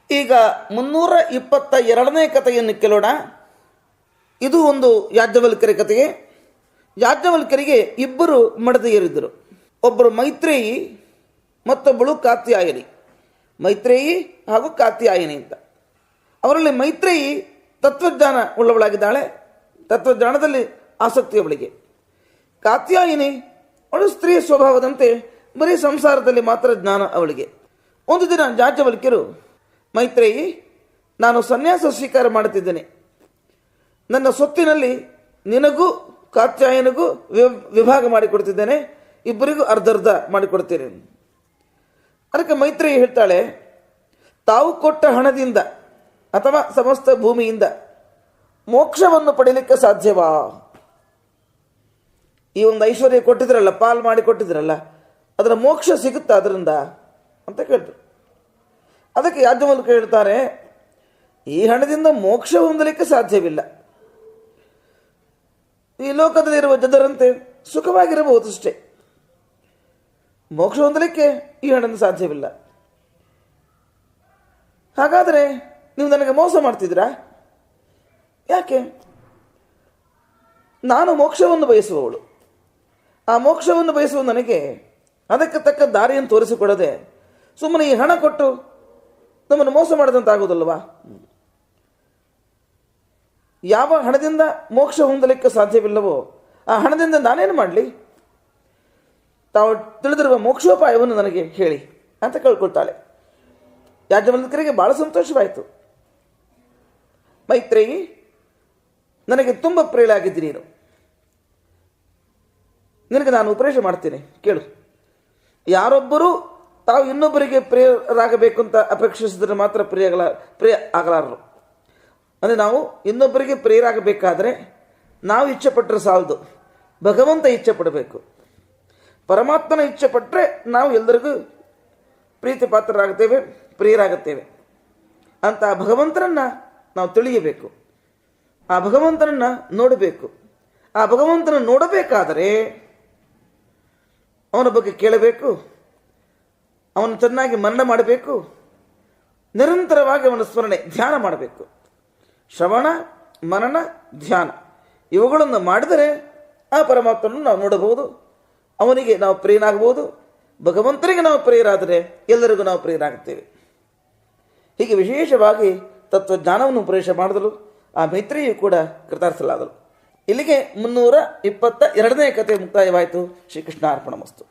ಈಗ 322ನೇ ಕಥೆಯನ್ನು ಕೇಳೋಣ. ಇದು ಒಂದು ಯಾಜ್ಞವಲ್ಕ್ಯರ ಕಥೆಗೆ. ಯಾಜ್ಞವಲ್ಕ್ಯರಿಗೆ ಇಬ್ಬರು ಮಡದಿಯರಿದ್ದರು. ಒಬ್ಬರು ಮೈತ್ರೇಯಿ, ಮತ್ತೊಬ್ಬಳು ಕಾತ್ಯಾಯನಿ. ಮೈತ್ರೇಯಿ ಹಾಗೂ ಕಾತ್ಯಾಯನಿ ಅಂತ. ಅವರಲ್ಲಿ ಮೈತ್ರೇಯಿ ತತ್ವಜ್ಞಾನ ಉಳ್ಳವಳಾಗಿದ್ದಾಳೆ, ತತ್ವಜ್ಞಾನದಲ್ಲಿ ಆಸಕ್ತಿ ಅವಳಿಗೆ. ಕಾತ್ಯಾಯಿನಿ ಅವಳು ಸ್ತ್ರೀಯ ಸ್ವಭಾವದಂತೆ ಬರೀ ಸಂಸಾರದಲ್ಲಿ ಮಾತ್ರ ಜ್ಞಾನ ಅವಳಿಗೆ. ಒಂದು ದಿನ ಯಾಜ್ಞವಲ್ಕ್ಯರು, ಮೈತ್ರೇಯಿ, ನಾನು ಸನ್ಯಾಸ ಸ್ವೀಕಾರ ಮಾಡುತ್ತಿದ್ದೇನೆ. ನನ್ನ ಸೊತ್ತಿನಲ್ಲಿ ನಿನಗೂ ಕಾತ್ಯಾಯನಿಗೂ ವಿಭಾಗ ಮಾಡಿಕೊಡ್ತಿದ್ದೇನೆ, ಇಬ್ಬರಿಗೂ ಅರ್ಧರ್ಧ ಮಾಡಿಕೊಡ್ತೇನೆ. ಅದಕ್ಕೆ ಮೈತ್ರೇಯಿ ಹೇಳ್ತಾಳೆ, ತಾವು ಕೊಟ್ಟ ಹಣದಿಂದ ಅಥವಾ ಸಮಸ್ತ ಭೂಮಿಯಿಂದ ಮೋಕ್ಷವನ್ನು ಪಡೀಲಿಕ್ಕೆ ಸಾಧ್ಯವಾ? ಈ ಒಂದು ಐಶ್ವರ್ಯ ಕೊಟ್ಟಿದ್ರಲ್ಲ, ಪಾಲ್ ಮಾಡಿ ಕೊಟ್ಟಿದ್ರಲ್ಲ, ಅದರ ಮೋಕ್ಷ ಸಿಗುತ್ತಾ ಅದರಿಂದ ಅಂತ ಕೇಳ್ತಾರೆ. ಅದಕ್ಕೆ ಯಾಜ್ಞವಲ್ಕ್ಯ ಹೇಳ್ತಾರೆ, ಈ ಹಣದಿಂದ ಮೋಕ್ಷ ಹೊಂದಲಿಕ್ಕೆ ಸಾಧ್ಯವಿಲ್ಲ. ಈ ಲೋಕದಲ್ಲಿರುವ ಜನರಂತೆ ಸುಖವಾಗಿರಬಹುದು ಅಷ್ಟೇ, ಮೋಕ್ಷ ಹೊಂದಲಿಕ್ಕೆ ಈ ಹಣದಿಂದ ಸಾಧ್ಯವಿಲ್ಲ. ಹಾಗಾದರೆ ನೀವು ನನಗೆ ಮೋಸ ಮಾಡ್ತಿದ್ದೀರಾ? ಯಾಕೆ? ನಾನು ಮೋಕ್ಷವನ್ನು ಬಯಸುವವಳು. ಆ ಮೋಕ್ಷವನ್ನು ಬಯಸುವ ನನಗೆ ಅದಕ್ಕೆ ತಕ್ಕ ದಾರಿಯನ್ನು ತೋರಿಸಿಕೊಡದೆ ಸುಮ್ಮನೆ ಈ ಹಣ ಕೊಟ್ಟು ನಮ್ಮನ್ನು ಮೋಸ ಮಾಡಿದಂತಾಗುವುದಲ್ವಾ? ಯಾವ ಹಣದಿಂದ ಮೋಕ್ಷ ಹೊಂದಲಿಕ್ಕೆ ಸಾಧ್ಯವಿಲ್ಲವೋ ಆ ಹಣದಿಂದ ನಾನೇನು ಮಾಡಲಿ? ತಾವು ತಿಳಿದಿರುವ ಮೋಕ್ಷೋಪಾಯವನ್ನು ನನಗೆ ಹೇಳಿ ಅಂತ ಕೇಳ್ಕೊಳ್ತಾಳೆ. ಯಾಜ್ಞವಲ್ಕ್ಯರಿಗೆ ಬಹಳ ಸಂತೋಷವಾಯಿತು. ಮೈತ್ರೇಯಿ, ನನಗೆ ತುಂಬ ಪ್ರಿಯಳಾಗಿದ್ದಿ ನೀನು. ನಿನಗೆ ನಾನು ಉಪದೇಶ ಮಾಡ್ತೇನೆ, ಕೇಳು. ಯಾರೊಬ್ಬರೂ ತಾವು ಇನ್ನೊಬ್ಬರಿಗೆ ಪ್ರಿಯರಾಗಬೇಕು ಅಂತ ಅಪೇಕ್ಷಿಸಿದ್ರೆ ಮಾತ್ರ ಪ್ರಿಯ ಆಗಲಾರರು. ಅಂದರೆ ನಾವು ಇನ್ನೊಬ್ಬರಿಗೆ ಪ್ರಿಯರಾಗಬೇಕಾದ್ರೆ ನಾವು ಇಚ್ಛೆ ಪಟ್ಟರೆ ಸಾಲದು, ಭಗವಂತ ಇಚ್ಛೆ ಪಡಬೇಕು. ಪರಮಾತ್ಮನ ಇಚ್ಛೆ ಪಟ್ಟರೆ ನಾವು ಎಲ್ಲರಿಗೂ ಪ್ರೀತಿ ಪಾತ್ರರಾಗುತ್ತೇವೆ, ಪ್ರಿಯರಾಗುತ್ತೇವೆ. ಅಂತ ಭಗವಂತನನ್ನು ನಾವು ತಿಳಿಯಬೇಕು, ಆ ಭಗವಂತನನ್ನು ನೋಡಬೇಕು. ಆ ಭಗವಂತನ ನೋಡಬೇಕಾದರೆ ಅವನ ಬಗ್ಗೆ ಕೇಳಬೇಕು, ಅವನು ಚೆನ್ನಾಗಿ ಮನನ ಮಾಡಬೇಕು, ನಿರಂತರವಾಗಿ ಅವನ ಸ್ಮರಣೆ ಧ್ಯಾನ ಮಾಡಬೇಕು. ಶ್ರವಣ, ಮನನ, ಧ್ಯಾನ ಇವುಗಳನ್ನು ಮಾಡಿದರೆ ಆ ಪರಮಾತ್ಮನನ್ನು ನಾವು ನೋಡಬಹುದು, ಅವನಿಗೆ ನಾವು ಪ್ರಿಯನಾಗಬಹುದು. ಭಗವಂತನಿಗೆ ನಾವು ಪ್ರಿಯರಾದರೆ ಎಲ್ಲರಿಗೂ ನಾವು ಪ್ರಿಯರಾಗುತ್ತೇವೆ. ಹೀಗೆ ವಿಶೇಷವಾಗಿ ತತ್ವಜ್ಞಾನವನ್ನು ಉಪದೇಶ ಮಾಡಿದಳು. ಆ ಮೈತ್ರಿಯು ಕೂಡ ಕೃತಾರ್ಥಲಾದಳು. ಇಲ್ಲಿಗೆ 322ನೇ ಕಥೆ ಮುಕ್ತಾಯವಾಯಿತು. ಶ್ರೀಕೃಷ್ಣ ಅರ್ಪಣಮಸ್ತು.